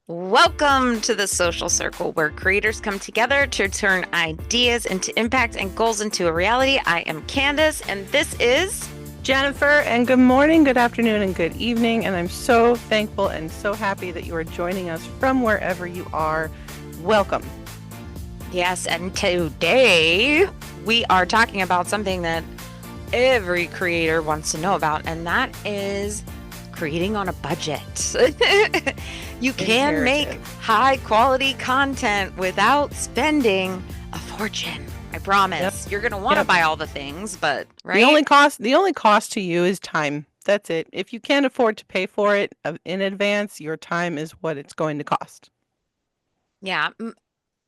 Welcome to the social circle where creators come together to turn ideas into impact and goals into a reality. I am Candace, and this is Jennifer, and good morning, good afternoon, and good evening. And I'm so thankful and so happy that you are joining us from wherever you are. Welcome. Yes, and today we are talking about something that every creator wants to know about, and that is creating on a budget. You can make high quality content without spending a fortune. I promise. You're going to want to buy all the things, but right? The only cost to you is time. That's it. If you can't afford to pay for it in advance, your time is what it's going to cost. Yeah.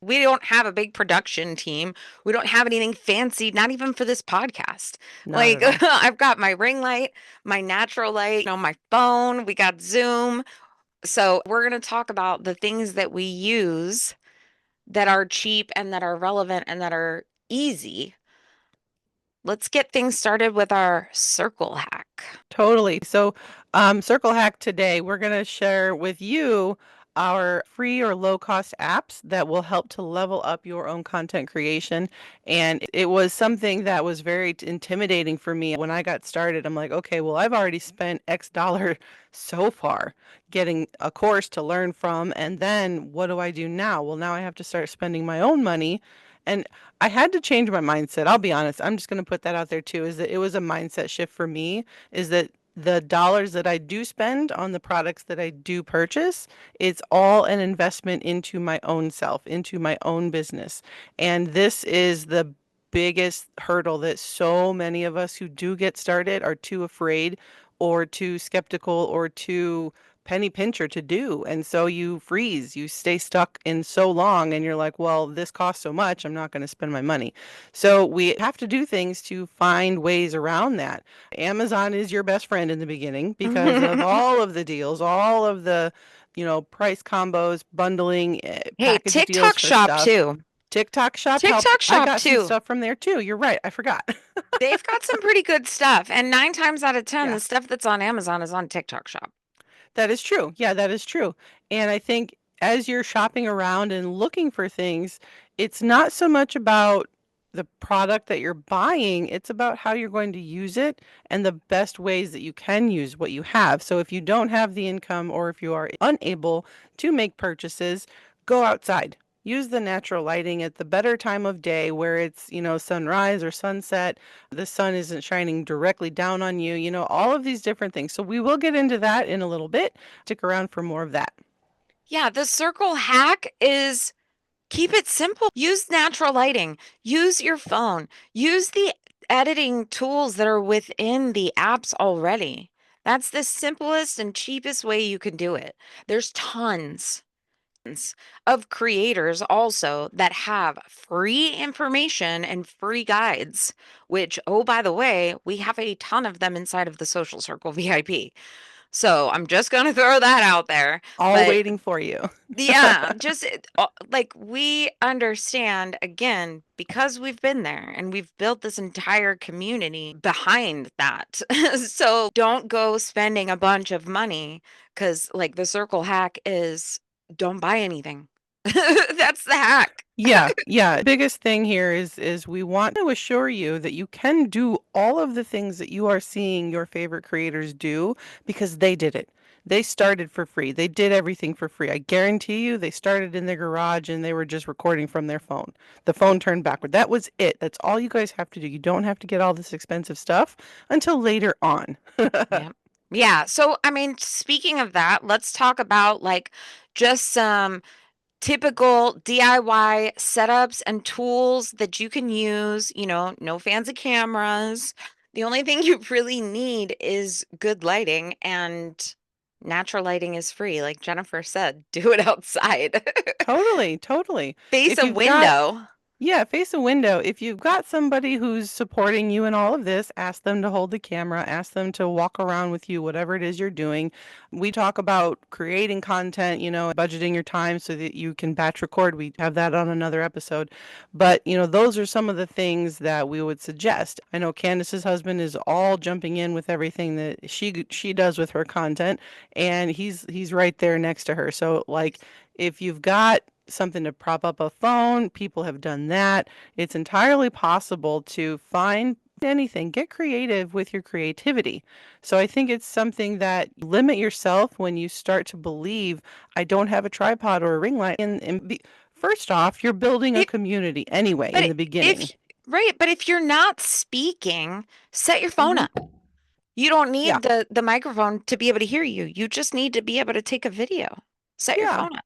We don't have a big production team. We don't have anything fancy, not even for this podcast. Like I've got my ring light, my natural light on my phone. We got Zoom. So we're going to talk about the things that we use that are cheap and that are relevant and that are easy. Let's get things started with our circle hack. Totally. So, circle hack today, we're going to share with you our free or low cost apps that will help to level up your own content creation. And it was something that was very intimidating for me when I got started. I'm like, okay, well, I've already spent X dollar so far getting a course to learn from. And then what do I do now? Well, now I have to start spending my own money. And I had to change my mindset. I'll be honest. I'm just going to put that out there too, is that it was a mindset shift for me, is that the dollars that I do spend on the products that I do purchase, it's all an investment into my own self, into my own business. And this is the biggest hurdle that so many of us who do get started are too afraid or too skeptical or too penny pincher to do. And so you freeze, you stay stuck in so long, and you're like, well, this costs so much, I'm not going to spend my money. So we have to do things to find ways around that. Amazon is your best friend in the beginning because of all of the deals, all of the, price combos, bundling, Hey, package deals TikTok for shop stuff. too. TikTok shop helped. TikTok I shop got some too. stuff from there too. You're right. I forgot. They've got some pretty good stuff. And 9 times out of 10, Yeah. the stuff that's on Amazon is on TikTok shop. That is true. Yeah, that is true. And I think as you're shopping around and looking for things, it's not so much about the product that you're buying, it's about how you're going to use it and the best ways that you can use what you have. So if you don't have the income or if you are unable to make purchases, go outside. Use the natural lighting at the better time of day where it's, sunrise or sunset. The sun isn't shining directly down on you, all of these different things. So we will get into that in a little bit. Stick around for more of that. Yeah, the circle hack is keep it simple. Use natural lighting. Use your phone. Use the editing tools that are within the apps already. That's the simplest and cheapest way you can do it. There's tons of creators also that have free information and free guides, which, oh, by the way, we have a ton of them inside of the Social Circle VIP. So I'm just going to throw that out there. All But waiting for you. yeah, just like we understand again because we've been there and we've built this entire community behind that. So don't go spending a bunch of money because, like, the circle hack is don't buy anything. That's the hack. Yeah. Biggest thing here is we want to assure you that you can do all of the things that you are seeing your favorite creators do because they did it. They started for free. They did everything for free. I guarantee you they started in their garage and they were just recording from their phone. The phone turned backward. That was it. That's all you guys have to do. You don't have to get all this expensive stuff until later on. Yeah. Yeah. So, I mean, speaking of that, let's talk about like just some typical DIY setups and tools that you can use, no fancy cameras. The only thing you really need is good lighting, and natural lighting is free. Like Jennifer said, do it outside. Totally. Face If a you've got window. Yeah, face a window. If you've got somebody who's supporting you in all of this, ask them to hold the camera, ask them to walk around with you, whatever it is you're doing. We talk about creating content, budgeting your time so that you can batch record. We have that on another episode. But, those are some of the things that we would suggest. I know Candace's husband is all jumping in with everything that she does with her content, and he's right there next to her. So like if you've got something to prop up a phone. People have done that. It's entirely possible to find anything. Get creative with your creativity. So I think it's something that you limit yourself when you start to believe, I don't have a tripod or a ring light. First off, you're building a It, community anyway in but the if, beginning. right, but if you're not speaking, set your phone Hmm. up. You don't Yeah. need the microphone to be able to hear you. You just need to be able to take a video. Set your Yeah. phone up.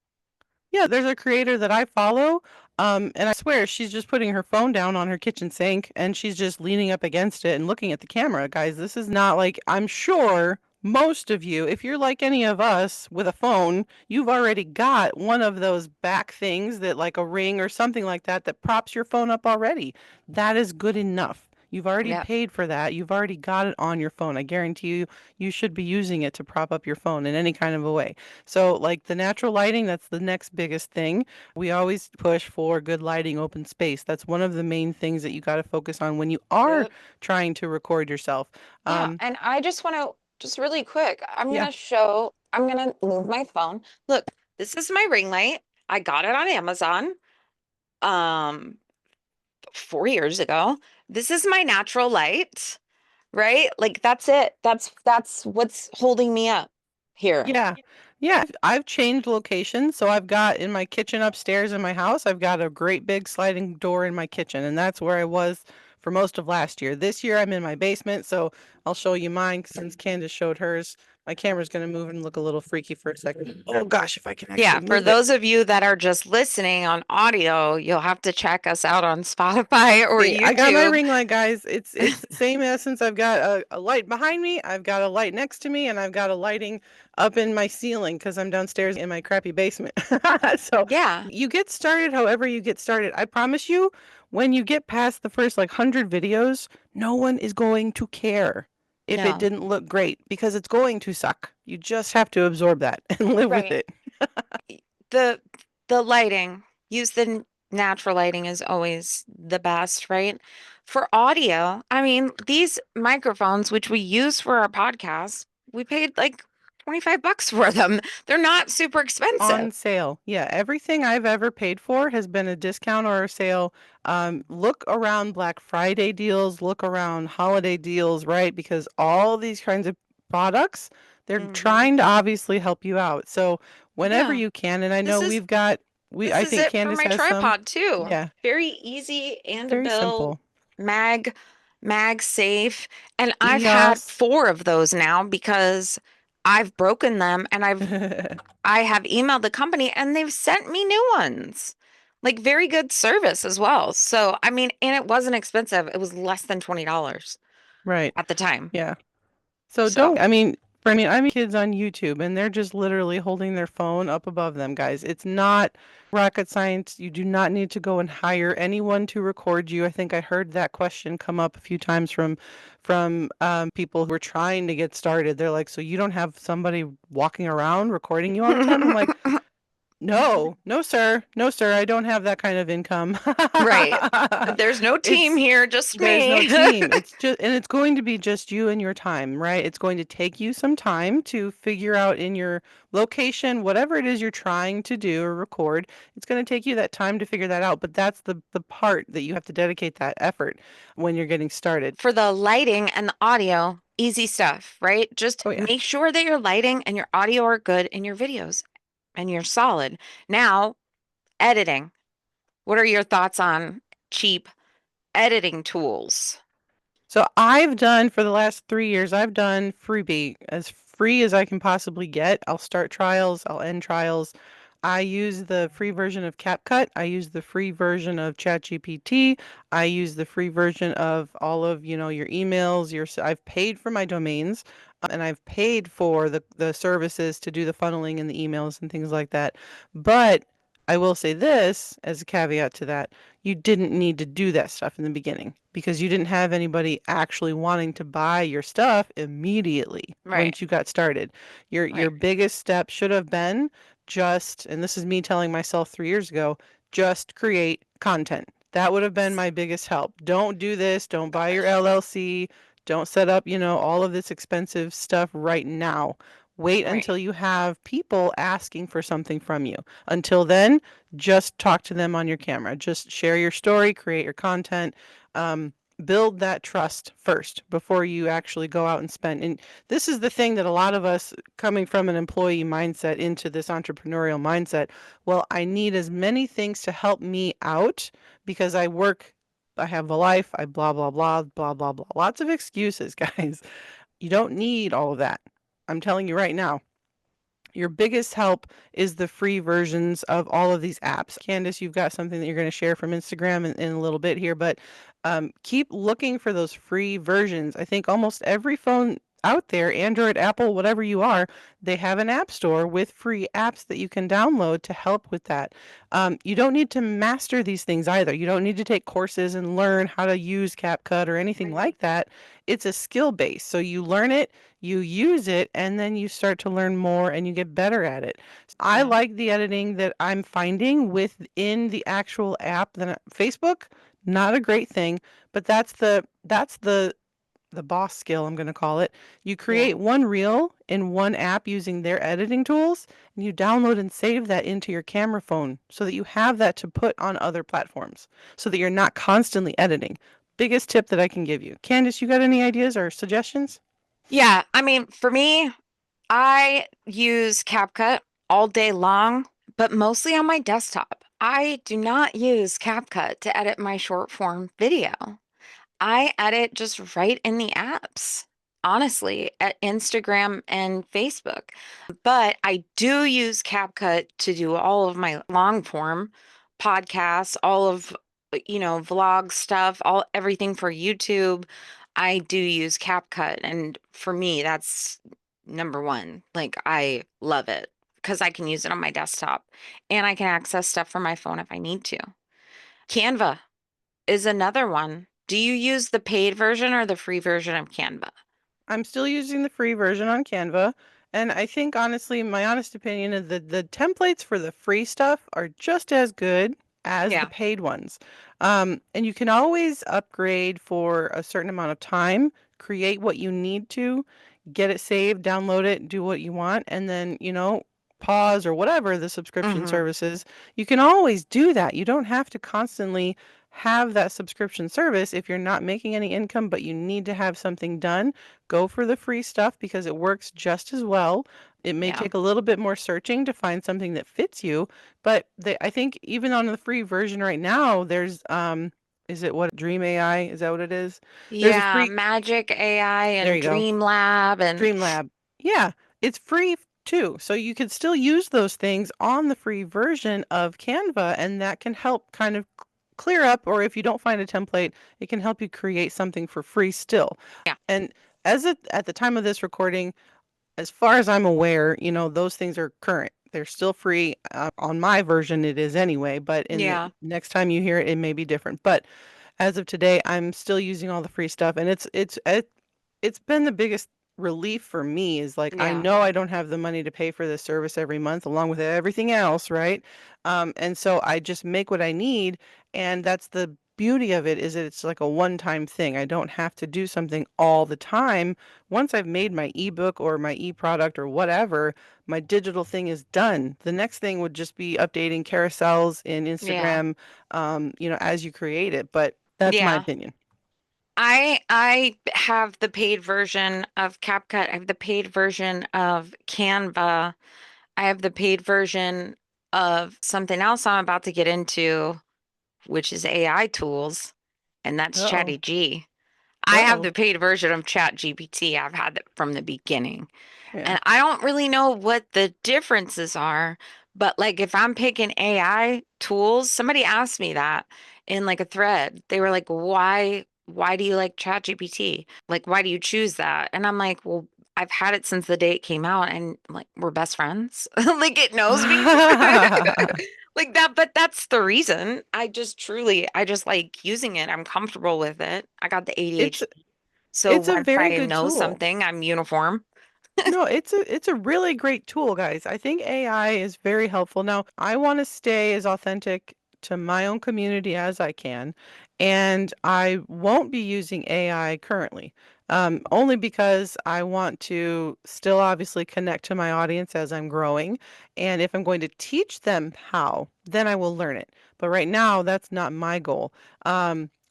Yeah, there's a creator that I follow, and I swear she's just putting her phone down on her kitchen sink and she's just leaning up against it and looking at the camera. Guys, this is not like, I'm sure most of you, if you're like any of us with a phone, you've already got one of those back things that like a ring or something like that that props your phone up already. That is good enough. You've already Yeah. paid for that. You've already got it on your phone. I guarantee you, you should be using it to prop up your phone in any kind of a way. So, like the natural lighting, that's the next biggest thing. We always push for good lighting, open space. That's one of the main things that you got to focus on when you are Yep. trying to record yourself. Yeah, Um, and I just want to just really quick, yeah, I'm gonna move my phone. Look, this is my ring light. I got it on Amazon um 4 years ago. This is my natural light, right? Like that's it. That's what's holding me up here. yeah, yeah. I've changed locations. So I've got in my kitchen upstairs in my house, I've got a great big sliding door in my kitchen, and that's where I was for most of last year. This year I'm in my basement, so I'll show you mine since Candace showed hers. My camera's going to move and look a little freaky for a second. Oh gosh, if I can Yeah, actually for move it. those of you that are just listening on audio, you'll have to check us out on Spotify or See, I got my YouTube. ring light, guys. It's same essence. I've got a light behind me, I've got a light next to me, and I've got a lighting up in my ceiling because I'm downstairs in my crappy basement. So Yeah, you get started however you get started. I promise you, when you get past the first like 100 videos, no one is going to care if it no. didn't look great because it's going to suck. You just have to absorb that and live with Right. it. the the lighting, use the natural lighting is always the best, right? For audio, I mean, these microphones, which we use for our podcast, we paid like 25 bucks for them. They're not super expensive. On sale. Yeah, everything I've ever paid for has been a discount or a sale. Look around Black Friday deals, look around holiday deals, right? Because all these kinds of products, they're Hmm. trying to obviously help you out. So whenever Yeah. you can, and I This know is this I is think it for Candace my has some. tripod too. Yeah, Very easy and to very build, simple. mag mag safe. And I've had EOS. four of those now because I've broken them and I have emailed the company and they've sent me new ones. Like very good service as well. So, I mean, and it wasn't expensive. It was less than $20 Right. at the time. Yeah. So So, don't, I mean, for me, I mean, kids on YouTube and they're just literally holding their phone up above them, guys. It's not rocket science. You do not need to go and hire anyone to record you. I think I heard that question come up a few times from people who were trying to get started. They're like, so you don't have somebody walking around recording you all the time? I'm like, no, no, sir. No, sir. I don't have that kind of income. right. There's no team It's here, just there's no me. team. It's just, and it's going to be just you and your time, right? It's going to take you some time to figure out in your location, whatever it is you're trying to do or record. It's going to take you that time to figure that out. But that's the part that you have to dedicate that effort when you're getting started. For the lighting and the audio, easy stuff, right? Just Oh yeah. make sure that your lighting and your audio are good in your videos and you're solid. Now, editing. What are your thoughts on cheap editing tools? So I've done for the last 3 years, I've done freebie as free as I can possibly get. I'll start trials, I'll end trials. I use the free version of CapCut. I use the free version of ChatGPT. I use the free version of all of, your emails, I've paid for my domains, and I've paid for the services to do the funneling and the emails and things like that. But I will say this as a caveat to that. You didn't need to do that stuff in the beginning because you didn't have anybody actually wanting to buy your stuff immediately Right, once you got started. Your right, biggest step should have been just, and this is me telling myself 3 years ago, just create content. That would have been my biggest help. Don't do this. Don't buy your LLC. Don't set up, all of this expensive stuff right now. Wait right, until you have people asking for something from you. Until then, just talk to them on your camera. Just share your story, create your content, um, build that trust first before you actually go out and spend. And this is the thing that a lot of us coming from an employee mindset into this entrepreneurial mindset. Well, I need as many things to help me out because I work, I have a life, I blah, blah, blah, blah, blah, blah. Lots of excuses, guys. You don't need all of that. I'm telling you right now. Your biggest help is the free versions of all of these apps. Candace, you've got something that you're going to share from Instagram in a little bit here, but keep looking for those free versions. I think almost every phone out there, Android, Apple, whatever you are, they have an app store with free apps that you can download to help with that. You don't need to master these things either. You don't need to take courses and learn how to use CapCut or anything like that. It's a skill base. So you learn it, you use it, and then you start to learn more and you get better at it. I yeah, like the editing that I'm finding within the actual app. Than Facebook, not a great thing, but that's the boss skill, I'm going to call it. You yeah, create one reel in one app using their editing tools, and you download and save that into your camera phone so that you have that to put on other platforms so that you're not constantly editing. Biggest tip that I can give you. Candace, you got any ideas or suggestions? yeah. I mean, for me, I use CapCut all day long, but mostly on my desktop. I do not use CapCut to edit my short form video. I edit just right in the apps, honestly, at Instagram and Facebook. But I do use CapCut to do all of my long form podcasts, all of, vlog stuff, all everything for YouTube. I do use CapCut. And for me, that's number one. Like, I love it because I can use it on my desktop and I can access stuff from my phone if I need to. Canva is another one. Do you use the paid version or the free version of Canva? I'm still using the free version on Canva. And I think honestly, my honest opinion is that the templates for the free stuff are just as good as the Yeah. paid ones. And you can always upgrade for a certain amount of time, create what you need to, get it saved, download it, do what you want, and then, pause or whatever the subscription Hmm. services. You can always do that. You don't have to constantly have that subscription service if you're not making any income, but you need to have something done. Go for the free stuff because it works just as well. It may Yeah. take a little bit more searching to find something that fits you, but I think even on the free version right now, there's is it what Dream AI? Is that what it is? There's a Yeah, free Magic AI there and you go. Dream Lab and Streamlab. Yeah, it's free too. So you can still use those things on the free version of Canva, and that can help kind of clear up, or if you don't find a template, it can help you create something for free still. yeah. And at the time of this recording, as far as I'm aware, those things are current. They're still free. On my version, it is anyway, but in the Yeah. next time you hear it, it may be different. But as of today, I'm still using all the free stuff, and it's been the biggest relief for me is like I Yeah. know I don't have the money to pay for this service every month along with everything else, right? And so I just make what I need, and that's the beauty of it is that it's like a one-time thing. I don't have to do something all the time. Once I've made my ebook or my e-product or whatever, my digital thing is done. The next thing would just be updating carousels in Yeah. Instagram, as you create it. But that's my Yeah. opinion. I have the paid version of CapCut. I have the paid version of Canva. I have the paid version of something else I'm about to get into, which is AI tools, and that's Uh-oh. ChatGPT. I have Uh-oh. the paid version of ChatGPT. I've had it from the beginning. Yeah. And I don't really know what the differences are, but like if I'm picking AI tools, somebody asked me that in like a thread. They were like, why do you like ChatGPT? Like, why do you choose that? And I'm like, well, I've had it since the day it came out, and like we're best friends. Like it knows me. Like that, but that's the reason. I just like using it. I'm comfortable with it. I got the It's ADHD. So it's a once very I good know tool. something, I'm uniform. No, it's a really great tool, guys. I think AI is very helpful. Now, I want to stay as authentic to my own community as I can, and I won't be using AI currently. Only because I want to still obviously connect to my audience as I'm growing. And if I'm going to teach them how, then I will learn it. But right now, that's not my goal.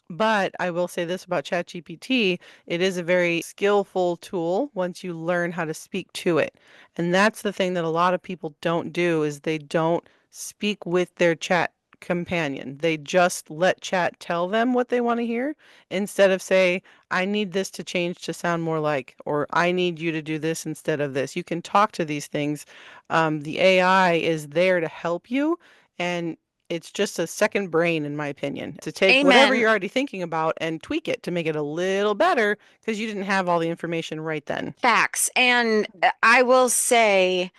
But I will say this about ChatGPT. It is a very skillful tool once you learn how to speak to it. And that's the thing that a lot of people don't do is they don't speak with their chat companion. They just let chat tell them what they want to hear instead of say, I need this to change to sound more like, or I need you to do this instead of this. You can talk to these things. The AI is there to help you, and it's just a second brain, in my opinion, to take whatever Amen. you're already thinking about and tweak it to make it a little better because you didn't have all the information right then. Facts. And I will say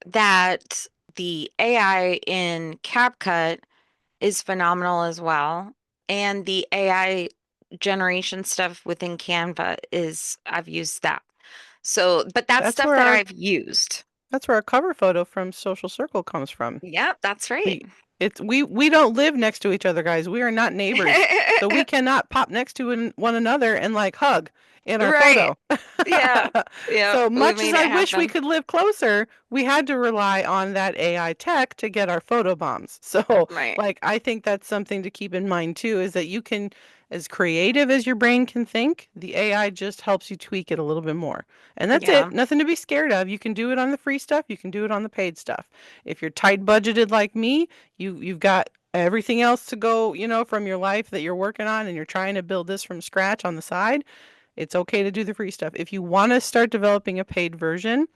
that the AI in CapCut is phenomenal as well. And the AI generation stuff within Canva is, I've used that. So, but that's That's stuff where that our I've used. that's where our cover photo from Social Circle comes from. Yep, that's right. We we don't live next to each other, guys. We are not neighbors. So we cannot pop next to one another and like hug in our Right. photo. Yeah. Yeah. So We much as made I it wish we happen. could live closer, we had to rely on that AI tech to get our photo bombs. So Right. like I think that's something to keep in mind too, is that you can, as creative as your brain can think, the AI just helps you tweak it a little bit more. And that's it. Yeah. Nothing to be scared of. You can do it on the free stuff, you can do it on the paid stuff. If you're tight budgeted like me, you've got everything else to go, from your life that you're working on and you're trying to build this from scratch on the side, it's okay to do the free stuff. If you want to start developing a paid version,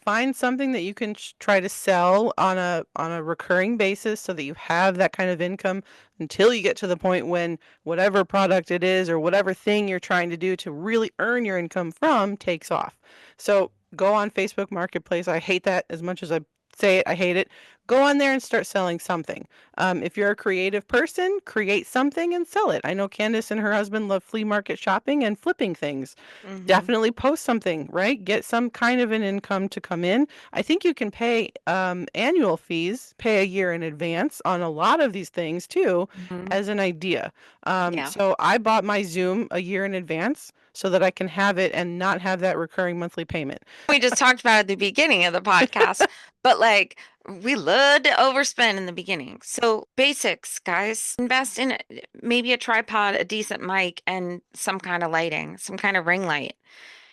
find something that you can try to sell on a recurring basis so that you have that kind of income until you get to the point when whatever product it is or whatever thing you're trying to do to really earn your income from takes off. So go on Facebook Marketplace. I hate that as much as I say it. I hate it. Go on there and start selling something. If you're a creative person, create something and sell it. I know Candace and her husband love flea market shopping and flipping things. Hmm. Definitely post something, right? Get some kind of an income to come in. I think you can pay annual fees, pay a year in advance on a lot of these things too, Hmm. as an idea. Yeah. So I bought my Zoom a year in advance so that I can have it and not have that recurring monthly payment. We just talked about at the beginning of the podcast, but like we love to overspend in the beginning. So basics, guys, invest in maybe a tripod, a decent mic, and some kind of lighting, some kind of ring light.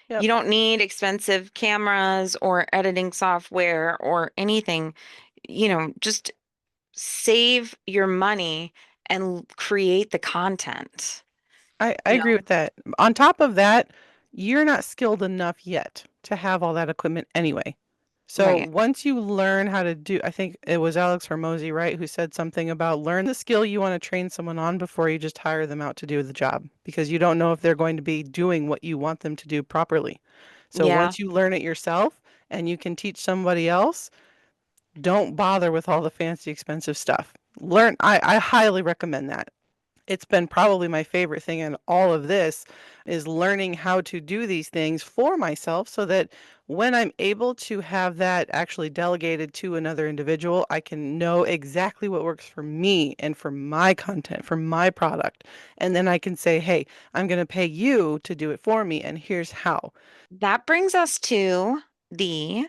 Yep. You don't need expensive cameras or editing software or anything. Just save your money and create the content. I You know, agree with that. On top of that, you're not skilled enough yet to have all that equipment anyway. So right. once you learn how to do, I think it was Alex Hormozy, right, who said something about learn the skill you want to train someone on before you just hire them out to do the job because you don't know if they're going to be doing what you want them to do properly. So Yeah. once you learn it yourself and you can teach somebody else, don't bother with all the fancy expensive stuff. I highly recommend that. It's been probably my favorite thing in all of this is learning how to do these things for myself so that when I'm able to have that actually delegated to another individual, I can know exactly what works for me and for my content, for my product. And then I can say, hey, I'm going to pay you to do it for me, and here's how. That brings us to the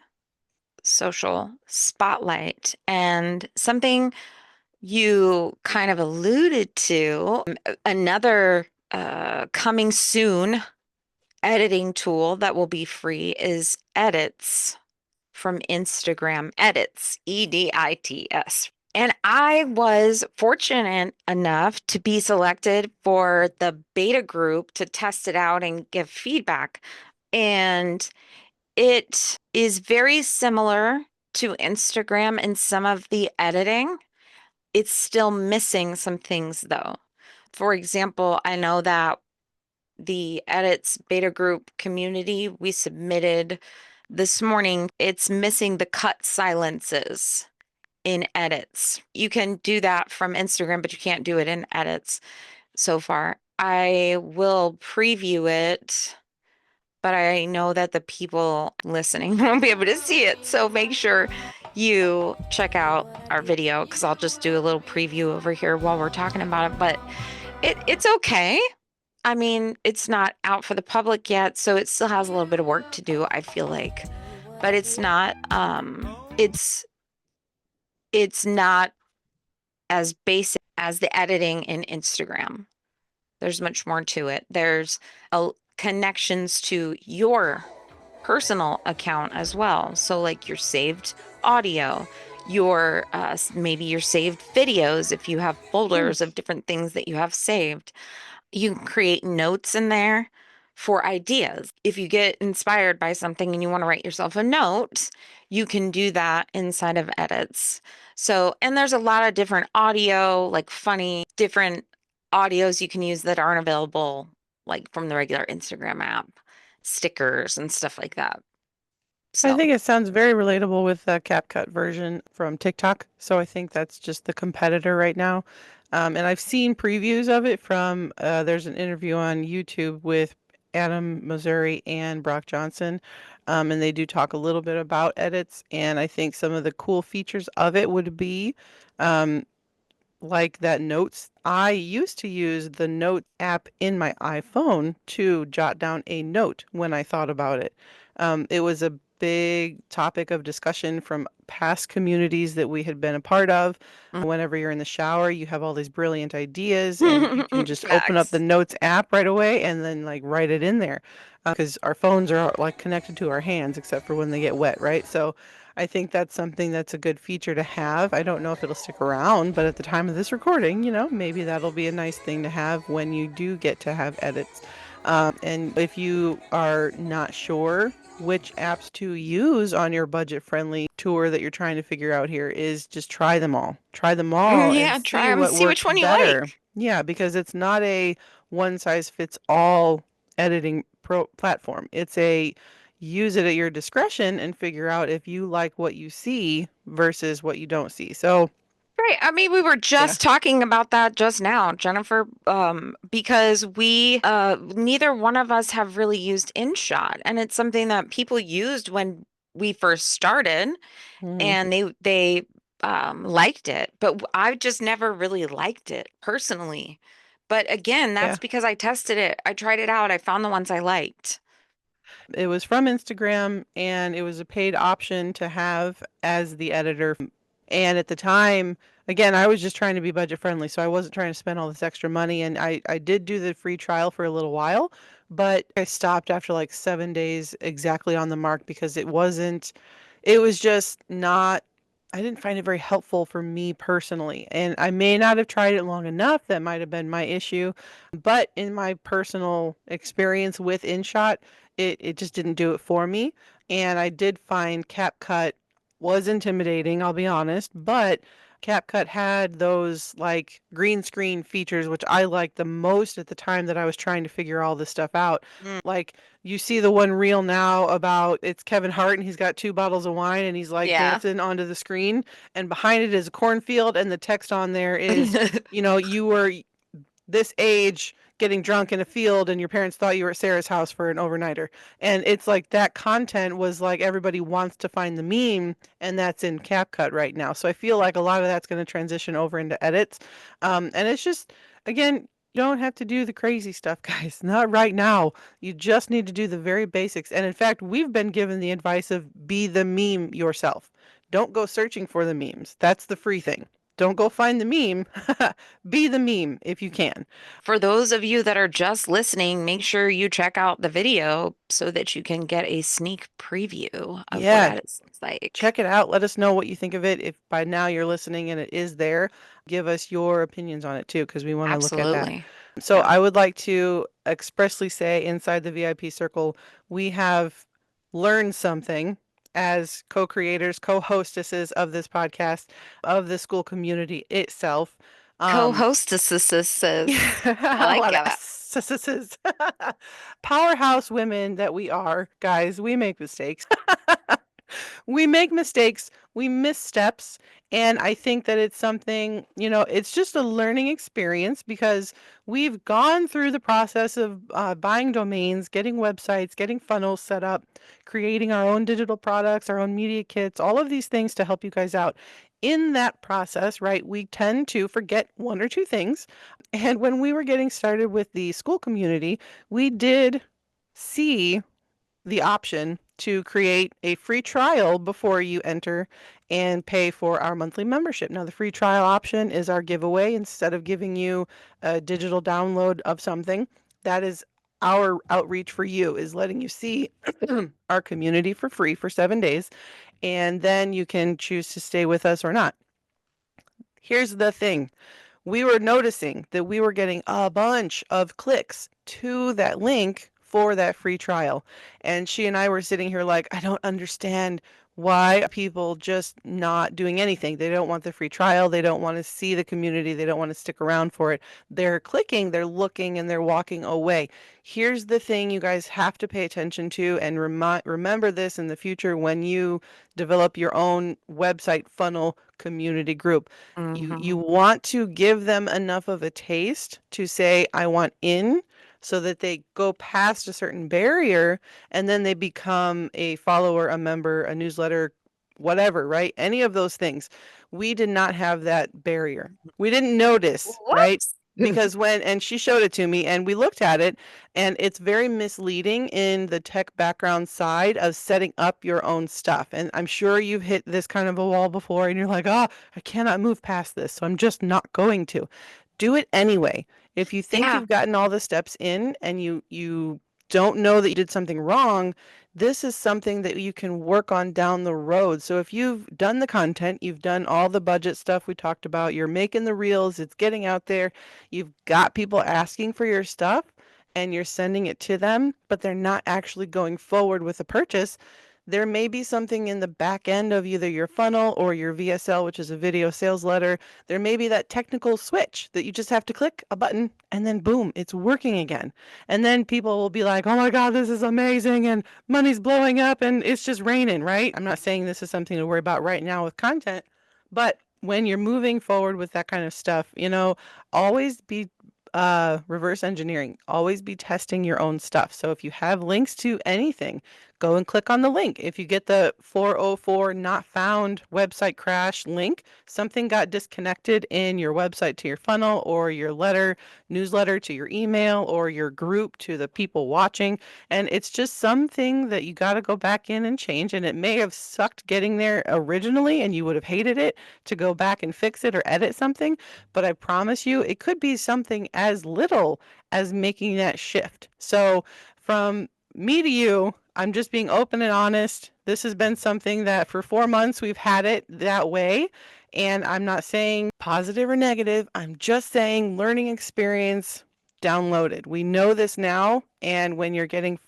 social spotlight and something you kind of alluded to. Another coming soon editing tool that will be free is Edits from Instagram. Edits, Edits. And I was fortunate enough to be selected for the beta group to test it out and give feedback. And it is very similar to Instagram in some of the editing. It's still missing some things though. For example, I know that the edits beta group community. We submitted this morning. It's missing the cut silences in edits. You can do that from Instagram, but you can't do it in edits so far. I will preview it, but I know that the people listening won't be able to see it. So make sure you check out our video because I'll just do a little preview over here while we're talking about it. But it's okay. I mean, it's not out for the public yet, so it still has a little bit of work to do, I feel like. But it's not as basic as the editing in Instagram. There's much more to it. There's connections to your personal account as well. So like your saved audio, your maybe your saved videos if you have Hmm. folders of different things that you have saved. You can create notes in there for ideas. If you get inspired by something and you want to write yourself a note, you can do that inside of edits. So, and there's a lot of different audio, like funny, different audios you can use that aren't available like from the regular Instagram app, stickers and stuff like that. I So, think it sounds very relatable with the CapCut version from TikTok. So I think that's just the competitor right now. And I've seen previews of it from, there's an interview on YouTube with Adam Missouri and Brock Johnson. And they do talk a little bit about edits. And I think some of the cool features of it would be, um, like that notes. I used to use the note app in my iPhone to jot down a note when I thought about it. It was a big topic of discussion from past communities that we had been a part of. Whenever you're in the shower, you have all these brilliant ideas and you can just open up the facts. notes app right away and then like write it in there. Because our phones are like connected to our hands except for when they get wet, right? So I think that's something that's a good feature to have. I don't know if it'll stick around, but at the time of this recording, maybe that'll be a nice thing to have when you do get to have edits. And if you are not sure which apps to use on your budget-friendly tour that you're trying to figure out here, is just try them all. Try them all and Yeah, try see them, what see which works one you better. like. Yeah, because it's not a one size fits all editing platform. It's a use it at your discretion and figure out if you like what you see versus what you don't see. So, Right. I mean, we were yeah. just talking about that just now, Jennifer, because we neither one of us have really used InShot, and it's something that people used when we first started, Mhm. and they liked it, but I've just never really liked it personally. But again, that's Yeah. because I tested it. I tried it out. I found the ones I liked. It was from Instagram and it was a paid option to have as the editor. And at the time, again, I was just trying to be budget friendly, so I wasn't trying to spend all this extra money. And I did do the free trial for a little while, but I stopped after like 7 days exactly on the mark because it was just not, I didn't find it very helpful for me personally. And I may not have tried it long enough. That might have been my issue. But in my personal experience with InShot, it just didn't do it for me. And I did find CapCut was intimidating, I'll be honest, but CapCut had those like green screen features, which I liked the most at the time that I was trying to figure all this stuff out. Mm, Like you see the one reel now about it's Kevin Hart and he's got two bottles of wine and he's like yeah. dancing onto the screen and behind it is a cornfield and the text on there is, you were this age getting drunk in a field and your parents thought you were at Sarah's house for an overnighter. And it's like that content was like everybody wants to find the meme and that's in CapCut right now. So I feel like a lot of that's going to transition over into edits. And it's just, again, you don't have to do the crazy stuff, guys. Not right now. You just need to do the very basics. And in fact, we've been given the advice of be the meme yourself. Don't go searching for the memes. That's the free thing. Don't go find the meme. Be the meme if you can. For those of you that are just listening, make sure you check out the video so that you can get a sneak preview of what Yeah, edits looks like. check it out. Let us know what you think of it. If by now you're listening and it is there, give us your opinions on it too, because we want to look at that. Absolutely. So Yeah. I would like to expressly say inside the VIP circle, we have learned something as co-creators, co-hostesses of this podcast, of the school community itself. Um, Co-hostesses. I I like want to that. powerhouse women that we are, guys, we make mistakes. We make mistakes, we miss steps, and I think that it's something, it's just a learning experience because we've gone through the process of buying domains, getting websites, getting funnels set up, creating our own digital products, our own media kits, all of these things to help you guys out. In that process, right, we tend to forget one or two things. And when we were getting started with the school community, we did see the option to create a free trial before you enter and pay for our monthly membership. Now, the free trial option is our giveaway. Instead of giving you a digital download of something, that is our outreach for you, is letting you see our community for free for 7 days, and then you can choose to stay with us or not. Here's the thing. We were noticing that we were getting a bunch of clicks to that link for that free trial. And she and I were sitting here like, I don't understand, why are people just not doing anything? They don't want the free trial. They don't want to see the community. They don't want to stick around for it. They're clicking, they're looking, and they're walking away. Here's the thing you guys have to pay attention to, and remember this in the future when you develop your own website funnel community group. You Hmm. want to give them enough of a taste to say, I want in, so that they go past a certain barrier and then they become a follower, a member, a newsletter, whatever, right? Any of those things. We did not have that barrier. We didn't notice, right? What? Because and she showed it to me and we looked at it, and it's very misleading in the tech background side of setting up your own stuff. And I'm sure you've hit this kind of a wall before and you're like, oh, I cannot move past this, so I'm just not going to. Do it anyway. If you think Yeah. you've gotten all the steps in and you don't know that you did something wrong, this is something that you can work on down the road. So if you've done the content, you've done all the budget stuff we talked about, you're making the reels, it's getting out there, you've got people asking for your stuff and you're sending it to them, but they're not actually going forward with a purchase, there may be something in the back end of either your funnel or your VSL, which is a video sales letter. There may be that technical switch that you just have to click a button and then boom, it's working again. And then people will be like, oh my God, this is amazing and money's blowing up and it's just raining, right? I'm not saying this is something to worry about right now with content, but when you're moving forward with that kind of stuff, always be reverse engineering, always be testing your own stuff. So if you have links to anything, go and click on the link. If you get the 404 not found website crash link, something got disconnected in your website to your funnel or your newsletter to your email or your group to the people watching. And it's just something that you got to go back in and change. And it may have sucked getting there originally and you would have hated it to go back and fix it or edit something. But I promise you, it could be something as little as making that shift. So from me to you, I'm just being open and honest. This has been something that for 4 months we've had it that way. And I'm not saying positive or negative. I'm just saying learning experience downloaded. We know this now. And when you're getting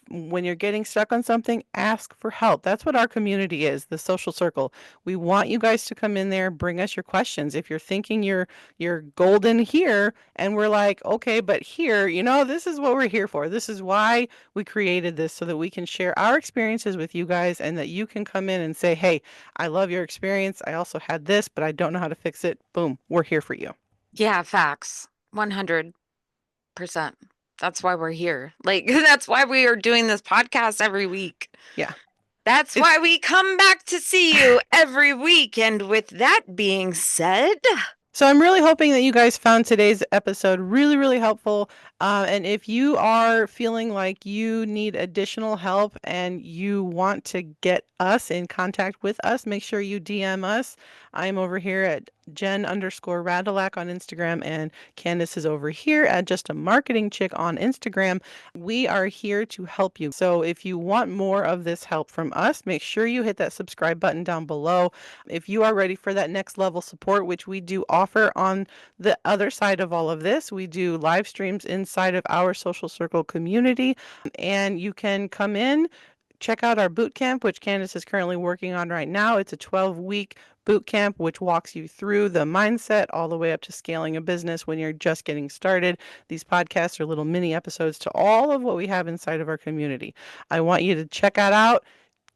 stuck on something, ask for help. That's what our community is, the social circle. We want you guys to come in there, bring us your questions. If you're thinking you're golden here and we're like, okay, but here, this is what we're here for. This is why we created this, so that we can share our experiences with you guys and that you can come in and say, hey, I love your experience. I also had this, but I don't know how to fix it. Boom, we're here for you. Yeah, facts. 100%. That's why we're here. Like, that's why we are doing this podcast every week. Yeah. That's It's why we come back to see you every week. And with that being said, So I'm really hoping that you guys found today's episode really, really helpful. And if you are feeling like you need additional help and you want to get us in contact with us, make sure you DM us. I'm over here at Jen_Radilak on Instagram, and Candace is over here at Just a Marketing Chick on Instagram. We are here to help you. So if you want more of this help from us, make sure you hit that subscribe button down below. If you are ready for that next level support, which we do offer on the other side of all of this, we do live streams inside of our social circle community, and you can come in, check out our boot camp, which Candace is currently working on right now. It's a 12-week boot camp, which walks you through the mindset all the way up to scaling a business when you're just getting started. These podcasts are little mini episodes to all of what we have inside of our community. I want you to check that out,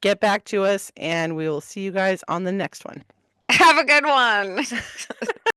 get back to us, and we will see you guys on the next one. Have a good one.